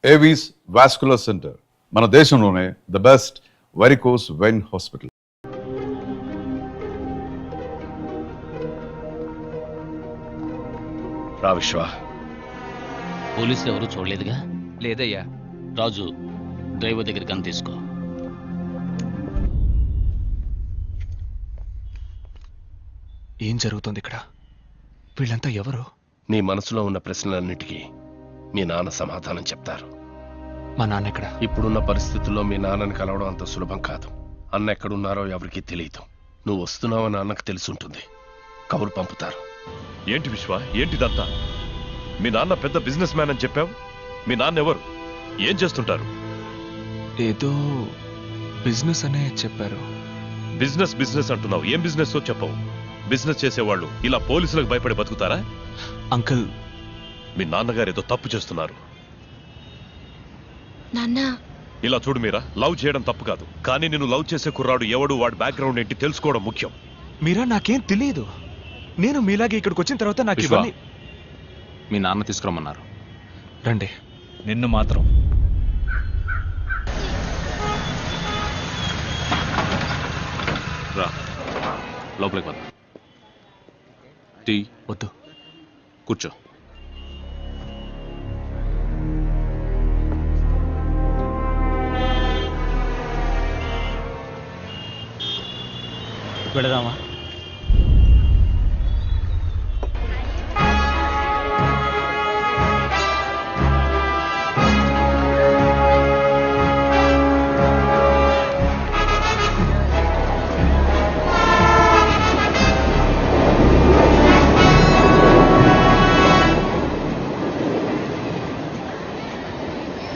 Avis vascular centre మన దేశంలోనే the best varicose vein hospital. రా విశ్వ. పోలీసులు ఎవరు చూడలేదుగా? లేదయ్యా. రాజు, డ్రైవర్ దగ్గర గన్ తీసుకో. ఏం జరుగుతుంది ఇక్కడ? వీళ్ళంతా ఎవరు? నీ మనసులో ఉన్న ప్రశ్నలన్నిటికీ మీ నాన్న సమాధానం చెప్తారు. మా నాన్న ఎక్కడ? ఇప్పుడున్న పరిస్థితుల్లో మీ నాన్నని కలవడం అంత సులభం కాదు. అన్న ఎక్కడున్నారో ఎవరికీ తెలియదు. నువ్వు వస్తున్నావని అన్నకు తెలుసుంటుంది. కబురు పంపుతారు. ఏంటి విశ్వ, ఏంటిదంతా? మీ నాన్న పెద్ద బిజినెస్ మ్యాన్ అని చెప్పావు. మీ నాన్న ఎవరు? ఏం చేస్తుంటారు? ఏదో బిజినెస్ అనే చెప్పారు. బిజినెస్ బిజినెస్ అంటున్నావు. ఏం బిజినెస్ చెప్పవు. బిజినెస్ చేసేవాళ్ళు ఇలా పోలీసులకు భయపడి బతుకుతారా? అంకుల్, మీ నాన్నగారు ఏదో తప్పు చేస్తున్నారు. నాన్నా, ఇలా చూడు మీరా, లవ్ చేయడం తప్పు కాదు, కానీ నేను లవ్ చేసే కుర్రాడు ఎవడు, వాడి బ్యాక్గ్రౌండ్ ఏంటి తెలుసుకోవడం ముఖ్యం. మీరా, నాకేం తెలియదు. నేను మీలాగే ఇక్కడికి వచ్చిన తర్వాత నాకు విశ్వ, ఇవన్నీ. మీ నాన్న తీసుకురమ్మన్నారు. రండి. నిన్ను మాత్రం రా, లోపలికి పద. టీ వద్దు. కూర్చో. వెళదామా?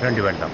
రండి వెళ్దాం.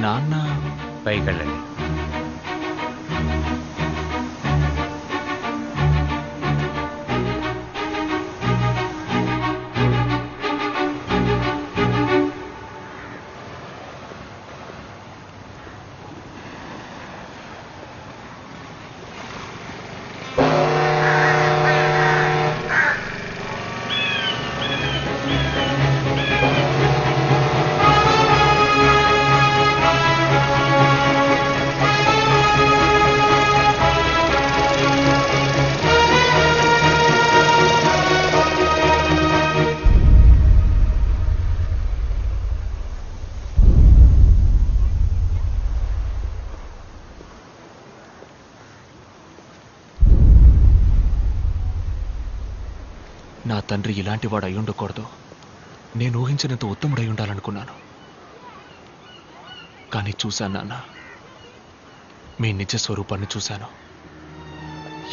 నాన్న పైకి వెళ్ళండి. నా తండ్రి ఇలాంటి వాడు అయి ఉండకూడదు. నేను ఊహించినంత ఉత్తముడై ఉండాలనుకున్నాను. కానీ చూశాను నాన్న, మీ నిజ స్వరూపాన్ని చూశాను.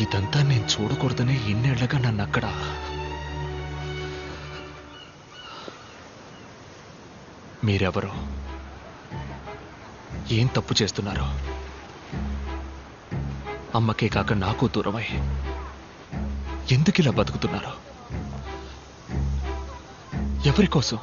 ఇదంతా నేను చూడకూడదనే ఇన్నేళ్లగా నన్ను అక్కడ. మీరెవరు? ఏం తప్పు చేస్తున్నారు? అమ్మకే కాక నాకు దూరమై ఎందుకు ఇలా బతుకుతున్నారు? ఎవరి కోసం?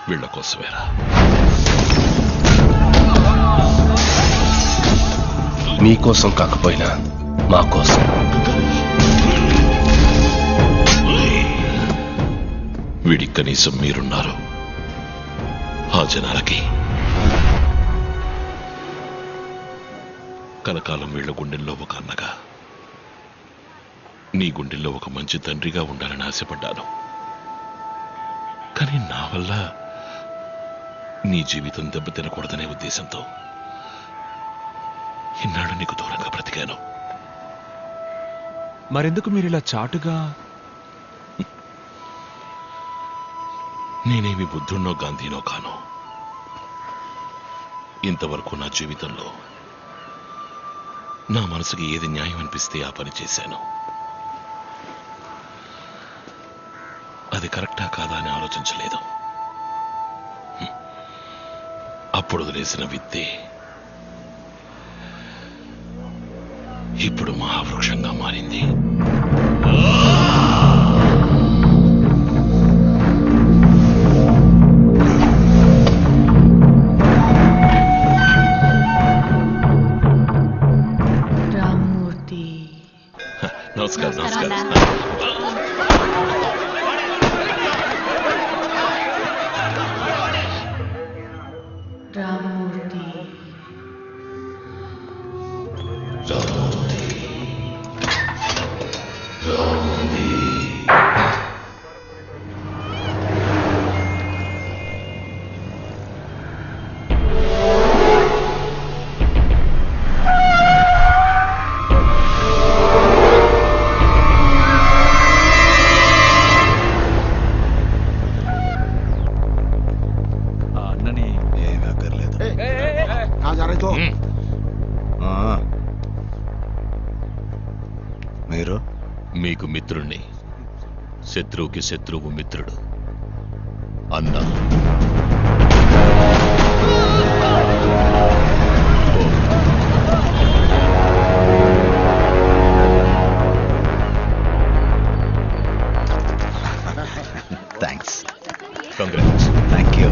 వీళ్ళ కోసమేరా. మీకోసం కాకపోయినా మా కోసం. వీడికి కనీసం మీరున్నారు. ఆ జనాలకి కలకాలం వీళ్ళ గుండెల్లో ఒక అన్నగా, నీ గుండెల్లో ఒక మంచి తండ్రిగా ఉండాలని ఆశపడ్డాను. కానీ నా వల్ల నీ జీవితం దెబ్బతినకూడదనే ఉద్దేశంతో ఇన్నాళ్ళు నీకు దూరంగా బ్రతికాను. మరెందుకు మీరు ఇలా చాటుగా? నేనేమి బుద్ధున్నో గాంధీనో కాను. ఇంతవరకు నా జీవితంలో నా మనసుకి ఏది న్యాయం అనిపిస్తే ఆ పని చేశాను. అది కరెక్టా కాదా అని ఆలోచించలేదు. అప్పుడు వదిలేసిన విత్తే ఇప్పుడు మహావృక్షంగా మారింది. రామ్మూర్తి. నమస్కారం. నమస్కారం. రామ్మూర్తి. ఆ అన్నని మీరు మీకు మిత్రుణ్ణి, శత్రువుకి శత్రువు మిత్రుడు. అన్న థ్యాంక్స్. కంగ్రాట్స్. Thank you.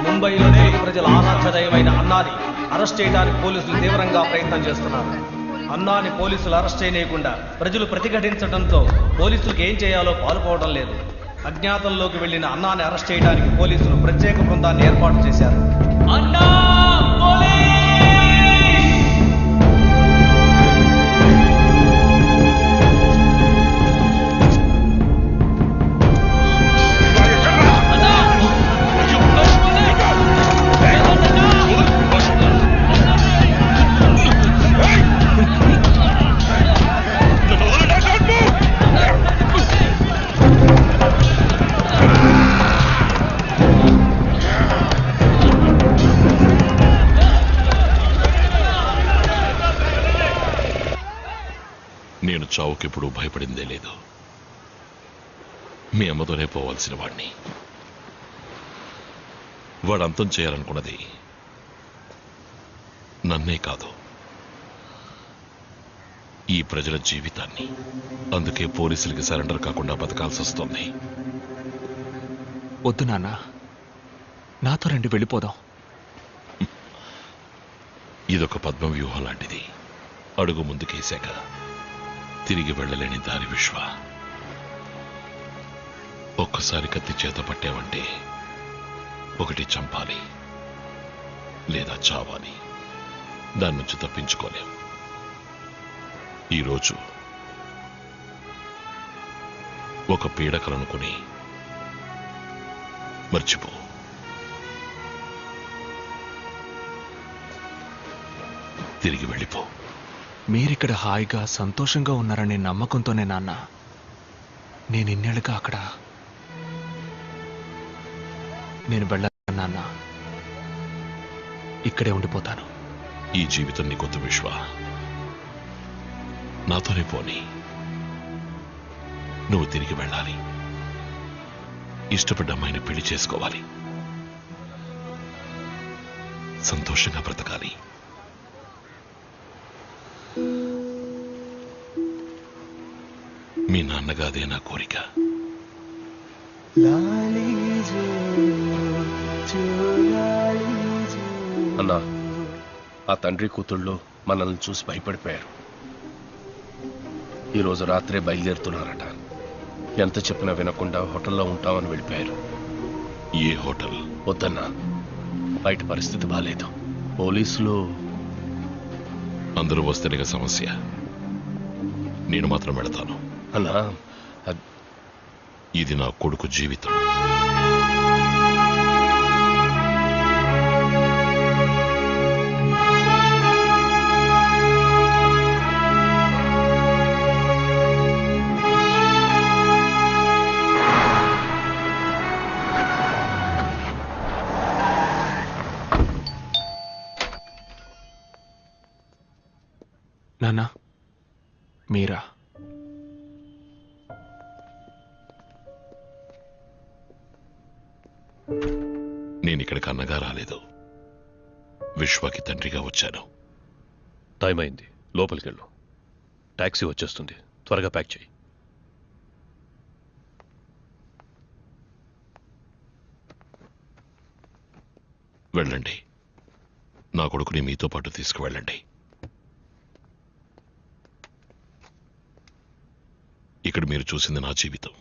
ముంబైలోనే ప్రజల ఆరాధ్యదయమైన అన్నాని అరెస్ట్ చేయడానికి పోలీసులు తీవ్రంగా ప్రయత్నం చేస్తున్నారు. అన్నాని పోలీసులు అరెస్ట్ చేయనీయకుండా ప్రజలు ప్రతిఘటించడంతో పోలీసులకు ఏం చేయాలో పాలుపోవడం లేదు. అజ్ఞాతంలోకి వెళ్లిన అన్నాని అరెస్ట్ చేయడానికి పోలీసులు ప్రత్యేక బృందాన్ని ఏర్పాటు చేశారు. నేను చావుకెప్పుడు భయపడిందే లేదు. మీ అమ్మతోనే పోవాల్సిన వాడిని. వాడు అంతం చేయాలనుకున్నది నన్నే కాదు, ఈ ప్రజల జీవితాన్ని. అందుకే పోలీసులకి సరెండర్ కాకుండా బతకాల్సి వస్తుంది. వద్దు నాన్న, నాతో రండి, వెళ్ళిపోదాం. ఇదొక పద్మ వ్యూహం లాంటిది. అడుగు ముందుకేశాక తిరిగి వెళ్ళలేని దారి విశ్వ. ఒక్కసారి కత్తి చేత పట్టావంటే ఒకటి చంపాలి లేదా చావాలి. దాని నుంచి తప్పించుకోలేం. ఈరోజు ఒక పీడకలనుకుని మర్చిపో. తిరిగి వెళ్ళిపో. మీరిక్కడ హాయిగా సంతోషంగా ఉన్నారనే నమ్మకంతోనే నాన్న నేను ఇన్నేళ్ళుగా అక్కడ నేను వెళ్ళను నాన్న, ఇక్కడే ఉండిపోతాను. ఈ జీవితం నీకొద్దు విశ్వ, నాతోనే పోని. నువ్వు తిరిగి వెళ్ళాలి, ఇష్టపడ్డ అమ్మాయిని పెళ్లి చేసుకోవాలి, సంతోషంగా బ్రతకాలి. మీ నాన్నగా అదే నా కోరిక. అన్నా, ఆ తండ్రి కూతుళ్ళు మనల్ని చూసి భయపడిపోయారు. ఈరోజు రాత్రే బయలుదేరుతున్నారట. ఎంత చెప్పినా వినకుండా హోటల్లో ఉంటామని వెళ్ళిపోయారు. ఏ హోటల్? వద్దన్నా, బయట పరిస్థితి బాలేదు. పోలీసులు అందరూ వస్తేనే సమస్య. నేను మాత్రం వెళతాను. అన్నా, ఇది నా కొడుకు జీవితం. నాన్న, మీరా? నేను ఇక్కడికి అన్నగా రాలేదు, విశ్వకి తండ్రిగా వచ్చాను. టైం అయింది, లోపలికి వెళ్ళు. టాక్సీ వచ్చేస్తుంది, త్వరగా ప్యాక్ చేయి. వెళ్ళండి, నా కొడుకుని మీతో పాటు తీసుకువెళ్ళండి. ఇక్కడ మీరు చూసింది నా జీవితం,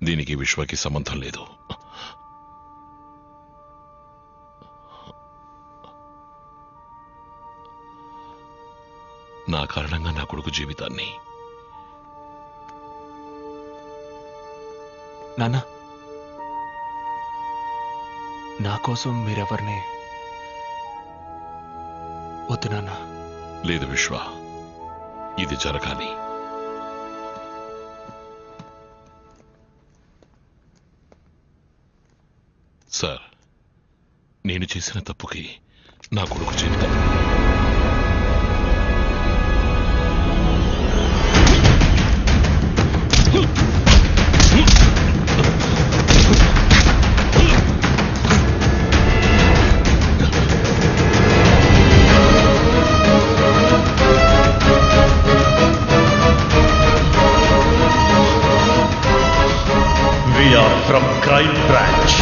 దీనికి విశ్వకి సంబంధం లేదు. నా కారణంగా నా కొడుకు జీవితాన్ని. నాన్న, నా కోసం మీరెవరిని వద్దు నాన్న. లేదు విశ్వ, ఇది జరగాలి. సార్, నేను చేసిన తప్పుకి నా కొడుకు జీవితం. We are from Crime Branch.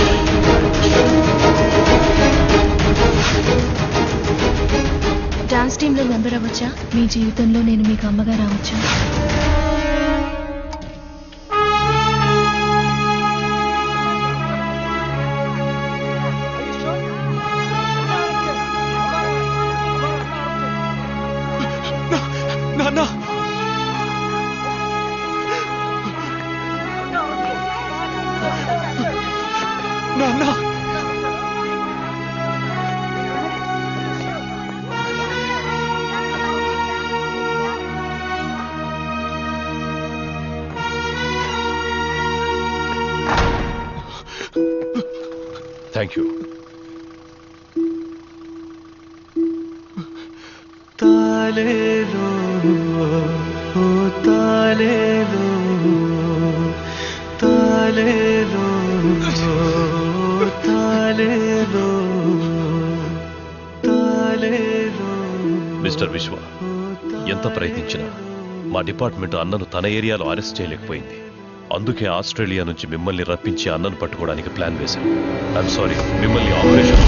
Dance టీంలో మెంబర్ అవ్వచ్చా? మీ జీవితంలో నేను మీకు అమ్మగా రావచ్చా? నాన్న, నాన్న, థ్యాంక్ యూ. తాలేలో ఓ తాలేలో తాలేలో తాలేలో తాలేలో. మిస్టర్ విశ్వ, ఎంత ప్రయత్నించినా మా డిపార్ట్మెంట్ అన్నను తన ఏరియాలో అరెస్ట్ చేయలేకపోయింది. అందుకే ఆస్ట్రేలియా నుంచి మిమ్మల్ని రప్పించి అన్నను పట్టుకోవడానికి ప్లాన్ వేశాం. ఐఎమ్ సారీ, మిమ్మల్ని ఆపరేషన్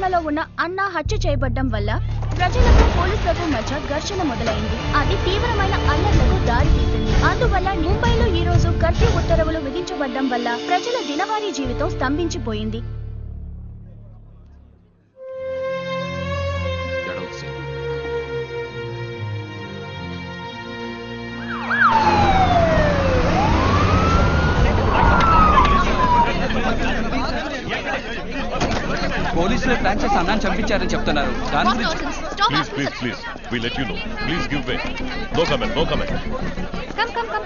భీమాలో ఉన్న అన్న హత్య చేయబడ్డం వల్ల ప్రజలకు పోలీసులకు మధ్య ఘర్షణ మొదలైంది. అది తీవ్రమైన అల్లర్లకు దారి తీసింది. అందువల్ల ముంబైలో ఈ రోజు కర్ఫ్యూ ఉత్తర్వులు విధించబడ్డం వల్ల ప్రజల దినవారీ జీవితం స్తంభించిపోయింది. పోలీసులు ప్లాన్ చేసి అన్నాన్ని చంపించారని చెప్తున్నారు. దాని గురించి please please please we let you know. Please give way. No comment, no comment. कम कम कम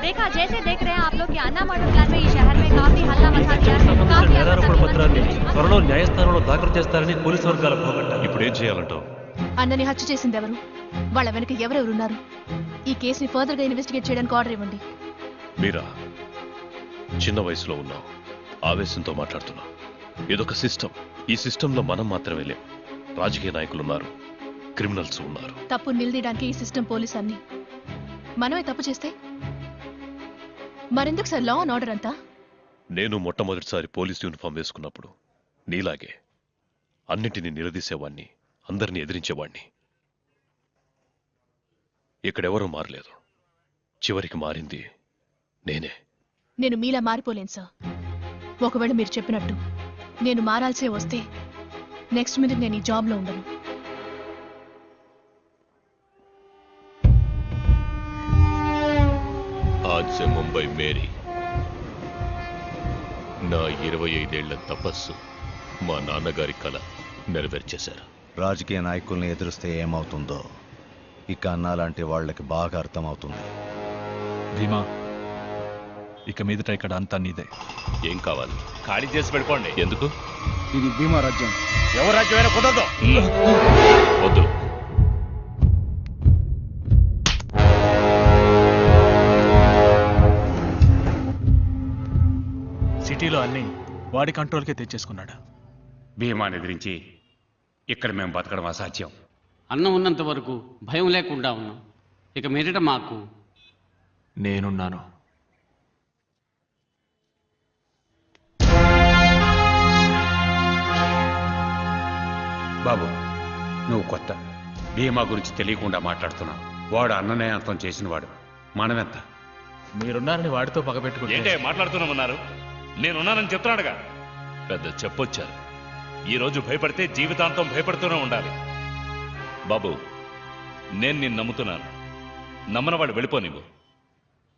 देखा जैसे देख रहे हैं आप लोग कि अन्ना मर्डर प्लान में इस शहर में काफी हल्ला मचा दिया है. काफी నేరారోపణ పత్రాన్ని త్వరలో న్యాయస్థానంలో దాఖలు చేస్తారని పోలీసు వర్గాల పోగట్ట. ఇప్పుడు ఏం చేయాలంటావు? అన్నని హత్య చేసింది ఎవరు, వాళ్ళ వెనక ఎవరెవరున్నారు, ఈ కేసుని ఫర్దర్ గా ఇన్వెస్టిగేట్ చేయడానికి ఆర్డర్ ఇవ్వండి. మీరా చిన్న వయసులో ఉన్నావు, ఆవేశంతో మాట్లాడుతున్నావు. ఇదొక సిస్టమ్. ఈ సిస్టంలో మనం మాత్రమే లేం. రాజకీయ నాయకులు ఉన్నారు, క్రిమినల్స్ ఉన్నారు. తప్పు నిలదీయడానికి ఈ సిస్టమ్ పోలీస్ అన్ని. మనమే తప్పు చేస్తే మరెందుకు సార్ లా అండ్ ఆర్డర్ అంతా? నేను మొట్టమొదటిసారి పోలీస్ యూనిఫామ్ వేసుకున్నప్పుడు నీలాగే అన్నింటినీ నిలదీసేవాణ్ణి, అందరినీ ఎదిరించేవాణ్ణి. ఇక్కడెవరూ మారలేదు. చివరికి మారింది నేనే. నేను మీలా మారిపోలేను సార్. ఒకవేళ మీరు చెప్పినట్టు నేను మారాల్సే వస్తే నెక్స్ట్ మినిట్ నేను ఈ జాబ్లో ఉండను. आज से मुंबई मेरी నా 25 ఏళ్ల తపస్సు మా నాన్నగారి కల నెరవేర్చేశారు. రాజకీయ నాయకుల్ని ఎదురిస్తే ఏమవుతుందో ఇక అన్నా లాంటి వాళ్ళకి బాగా అర్థమవుతుంది. భీమా, ఇక మీదట ఇక్కడ అంతా నీదే. ఏం కావాలి? ఖాళీ చేసి వెళ్ళిపోండి. ఎందుకు? ఇది భీమా రాజ్యం. ఎవరు రాజ్యమైనా కుదరదు. వద్దు. సిటీలో అన్ని వాడి కంట్రోల్కే తెచ్చేసుకున్నాడు. భీమాని ఎదిరించి ఇక్కడ మేము బతకడం అసాధ్యం. అన్నం ఉన్నంత వరకు భయం లేకుండా ఉన్నాం. ఇక మీదట మాకు నేనున్నాను. బాబు, నువ్వు కొత్త. భీమా గురించి తెలియకుండా మాట్లాడుతున్నావు. వాడు అన్ననే అంతం చేసినవాడు. మనమెంత? మీరున్నారని వాడితో పగబెట్టుకుంటే మాట్లాడుతున్నామన్నారు? నేనున్నానని చెప్తున్నాడుగా. పెద్ద చెప్పొచ్చారు. ఈరోజు భయపడితే జీవితాంతం భయపడుతూనే ఉండాలి. బాబు, నేను నిన్ను నమ్ముతున్నాను. నమ్మనవాడు వెళ్ళిపోనివ్వు.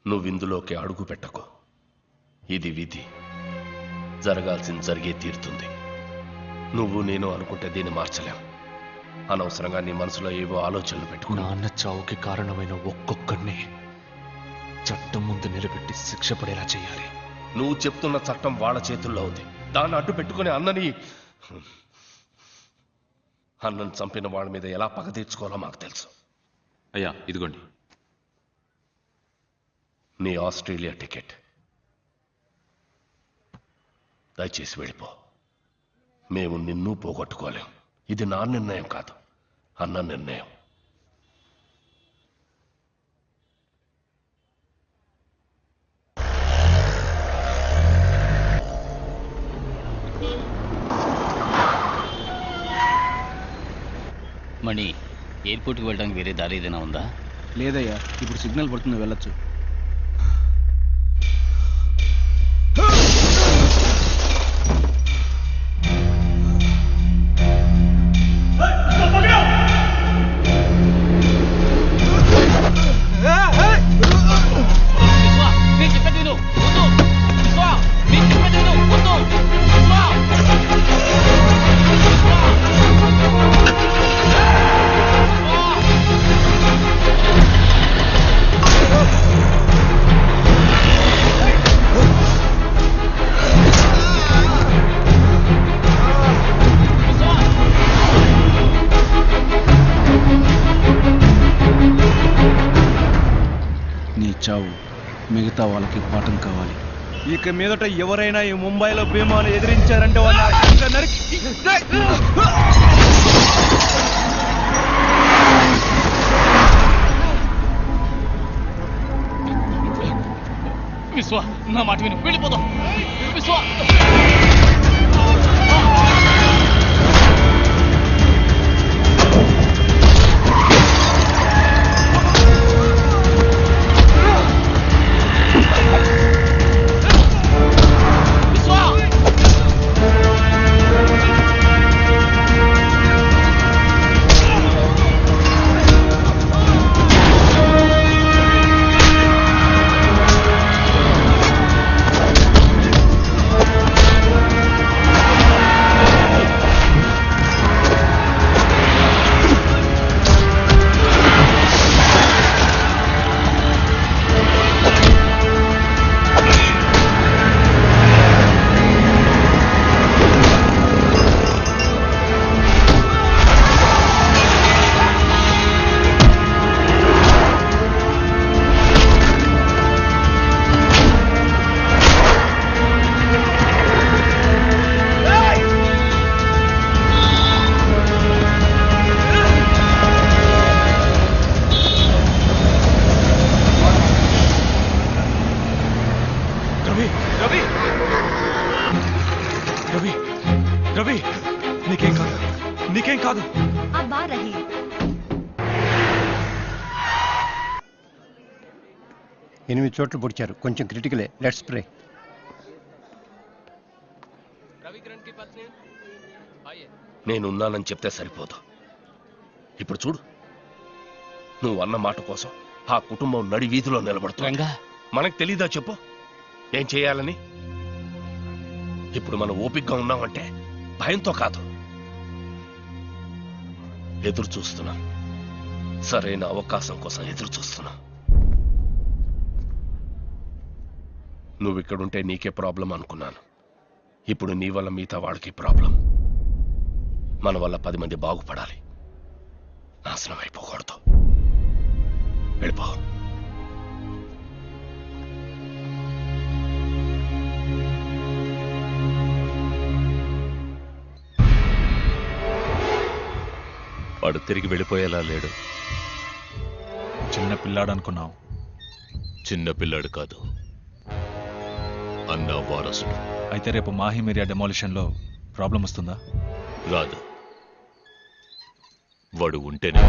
నువ్విందులోకి అడుగు పెట్టకు. ఇది విధి. జరగాల్సింది జరిగే తీరుతుంది. నువ్వు నేను అనుకుంటే దీన్ని మార్చలేం. అనవసరంగా నీ మనసులో ఏవో ఆలోచనలు పెట్టుకో. నాన్న చావుకి కారణమైన ఒక్కొక్కడిని చట్టం ముందు నిలబెట్టి శిక్ష పడేలా చేయాలి. నువ్వు చెప్తున్న చట్టం వాళ్ళ చేతుల్లో ఉంది. దాన్ని అడ్డు పెట్టుకుని అన్నని చంపిన వాళ్ళ మీద ఎలా పగ తీర్చుకోవాలో మాకు తెలుసు. అయ్యా, ఇదిగోండి. నీ ఆస్ట్రేలియా టికెట్. దయచేసి వెళ్ళిపో. మేము నిన్ను పోగొట్టుకోలేం. ఇది నా నిర్ణయం కాదు, అన్న నిర్ణయం. మణి, ఎయిర్పోర్ట్కి వెళ్ళడానికి వేరే దారి ఏదైనా ఉందా? లేదయ్యా, ఇప్పుడు సిగ్నల్ పడుతుంది, వెళ్ళొచ్చు. నీ చావు మిగతా వాళ్ళకి పాఠం కావాలి. ఇక మీదట ఎవరైనా ఈ ముంబైలో భీమాను ఎదిరించారంటే వాళ్ళ నరికి విశ్వ, నా మాట విని వెళ్ళిపోదాం. విశ్వ, కాదు. అబ్బా రహీ, ఎనిమిది చోట్ల పొడిచారు, కొంచెం క్రిటికలే. Let's pray. నేనున్నానని చెప్తే సరిపోదు. ఇప్పుడు చూడు, నువ్వు అన్న మాట కోసం ఆ కుటుంబం నడి వీధిలో నిలబడుతుంది. మనకు తెలీదా చెప్పు ఏం చేయాలని? ఇప్పుడు మనం ఓపికగా ఉన్నామంటే భయంతో కాదు, ఎదురు చూస్తున్నాం. సరైన అవకాశం కోసం ఎదురు చూస్తున్నాం. నువ్వు ఇక్కడుంటే నీకే ప్రాబ్లం అనుకున్నాను. ఇప్పుడు నీ వల్ల మిగతా వాడికి ప్రాబ్లం. మన వల్ల 10 మంది బాగుపడాలి, నాశనం అయిపోకూడదు. వెళ్ళిపో. వాడు తిరిగి వెళ్ళిపోయేలా లేడు. చిన్న పిల్లాడు అనుకున్నావు. చిన్న పిల్లాడు కాదు, అన్న వారసుడు. అయితే రేపు మాహిమ్ ఏరియా డెమాలిషన్లో ప్రాబ్లం వస్తుందా? రాదు. వాడు ఉంటేనే.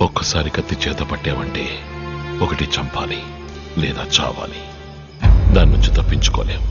ఒక్కసారి కత్తి చేత పట్టావంటే ఒకటి చంపాలి లేదా చావాలి. దాని నుంచి తప్పించుకోలేం.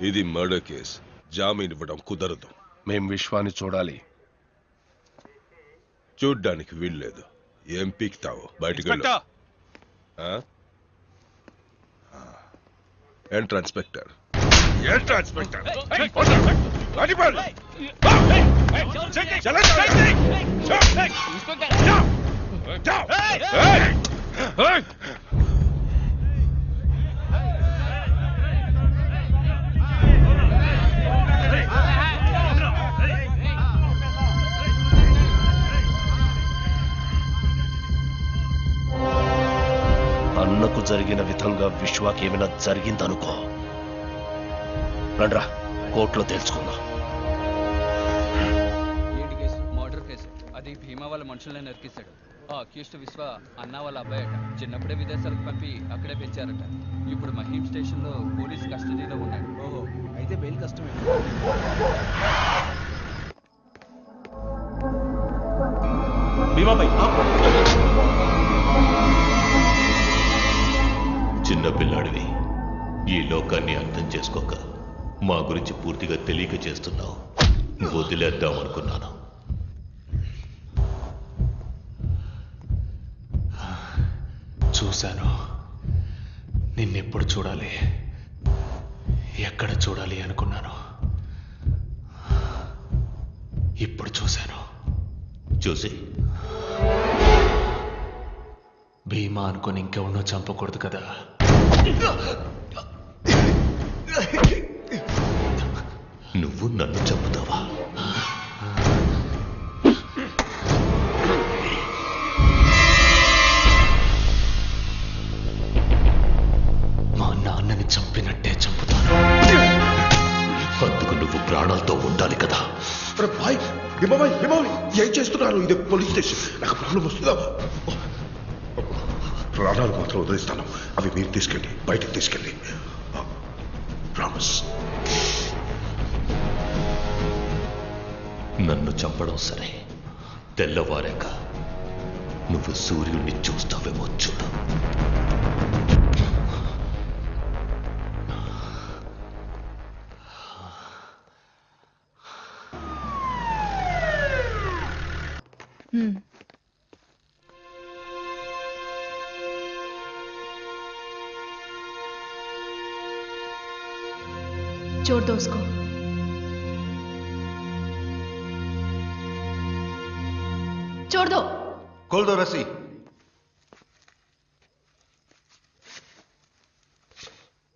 ఇది మర్డర్ కేస్, జామీన్ ఇవ్వడం కుదరదు. మేం విశ్వాన్ని చూడాలి. చూడ్డానికి వీల్లేదు. ఏం పీక్తావు? బయటికి వెళ్ళు. ఎంట్రా ఇన్స్పెక్టర్. ఎంట్రా ఇన్స్పెక్టర్. అన్నకు జరిగిన విధంగా విశ్వాకి ఏమైనా జరిగిందనుకో, రండ్రా కోర్టులో తెలుసుకుందాం. ఏంటి కేసు? Murder case. అది భీమా వాళ్ళ మనుషులనే నరికేశాడు. ఆ అక్యూస్డ్ విశ్వ అన్న వాళ్ళ అబ్బాయి అట. చిన్నప్పుడే విదేశాలకు పంపి అక్కడే పెంచారట. ఇప్పుడు మహీం స్టేషన్ లో పోలీస్ కస్టడీలో ఉన్నాడు. ఓహో, అయితే బెయిల్ కష్టమే. చిన్న పిల్లాడివి, ఈ లోకాన్ని అర్థం చేసుకోక మా గురించి పూర్తిగా తెలియక చేస్తున్నావు. వదిలేద్దాం అనుకున్నాను. చూశాను. నిన్నెప్పుడు చూడాలి, ఎక్కడ చూడాలి అనుకున్నాను. ఇప్పుడు చూశాను. చూసి భీమా అనుకుని ఇంకెవరినో చంపకూడదు కదా. నువ్వు నన్ను చంపుతావా? మా నాన్నని చంపినట్టే చంపుతాను. అందుకు నువ్వు ప్రాణాలతో ఉండాలి కదా. ఏం చేస్తున్నారు? ఇది పోలీస్ స్టేషన్. నాకు ప్రాబ్లం వస్తుందా? ప్రాణాలు మాత్రం వదిలిస్తాను. అవి మీరు తీసుకెళ్ళి బయటకు తీసుకెళ్ళి. ప్రామిస్. నన్ను చంపడం సరే, తెల్లవారాక నువ్వు సూర్యుడిని చూస్తావేమో చూడు. छोड़ दो उसको. छोड़ दो. खोल दो रस्सी.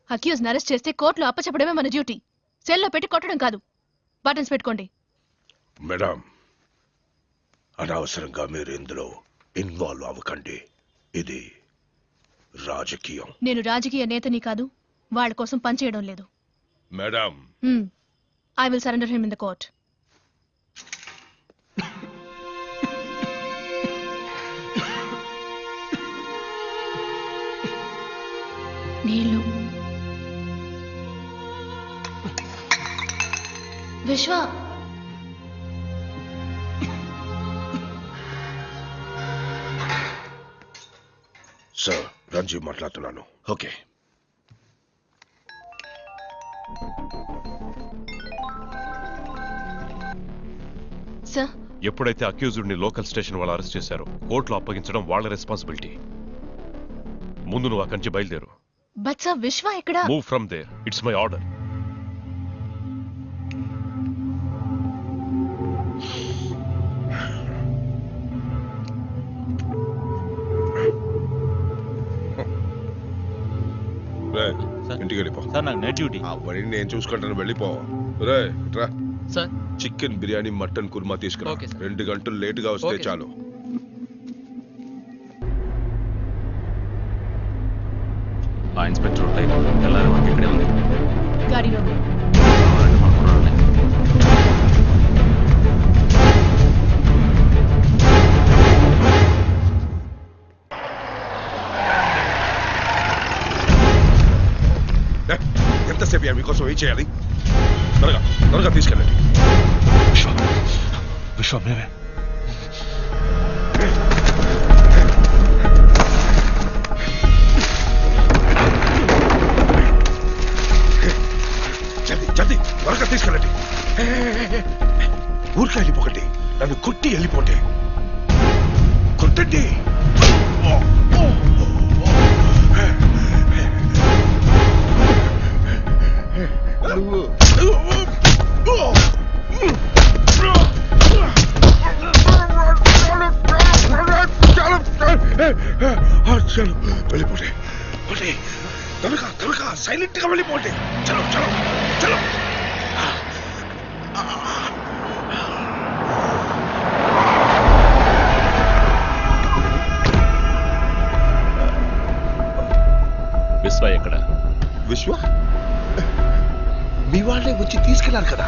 అక్యూజ్ అరెస్ట్ చేస్తే కోర్టులో అప్పచెప్పడమే మన డ్యూటీ. సెల్లో పెట్టి కొట్టడం కాదు. బటన్స్ పెట్టుకోండి. మేడం, అనవసరంగా మీరు ఇందులో ఇన్వాల్వ్ అవ్వకండి. ఇది రాజకీయం. నేను రాజకీయ నేతని కాదు. వాళ్ళ కోసం పనిచేయడం లేదు. Madam, I will surrender him in the court. నీళ్ళు. విశ్వ. సార్, రంజీవ్ మాట్లాడుతున్నాను. ఓకే. సార్, ఎప్పుడైతే అక్యూజ్డ్ని లోకల్ స్టేషన్ వాళ్ళు అరెస్ట్ చేశారో కోర్టులో అప్పగించడం వాళ్ళ రెస్పాన్సిబిలిటీ. ముందు నువ్వు అక్కడి నుంచి బయలుదేరు. బట్ సార్, విశ్వ ఎక్కడ? Move from there. It's my order. ఇంటికి వెళ్ళిపో. సార్, నాకు నైట్ డ్యూటీ. అవన్నీ నేను చూసుకుంటాను. వెళ్ళిపో. రే రా. Sir, chicken biryani, mutton korma తీసుకురా. 2 గంటలు లేటుగా వస్తే చాలు. ఆ ఇన్స్పెక్టర్ తెల్లారి వరకు ఇక్కడే ఉంది. గాడిలో. ఎంతసేపు మీకోసం ఏం చేయాలి? త్వరగా త్వరగా తీసుకెళ్ళండి. విశ్వ, మేమే. జల్దీ త్వరగా వెళ్ళిపోకండి, నన్ను కొట్టి వెళ్ళిపోండి. కొట్టండి. చలో వెళ్ళిపోండి, పోండి. త్వరగా త్వరగా సైలెంట్ గా వెళ్ళిపోండి. చలో చలో చలో. విశ్వ ఎక్కడ? విశ్వ మీ వాళ్ళే వచ్చి తీసుకెళ్లారు కదా.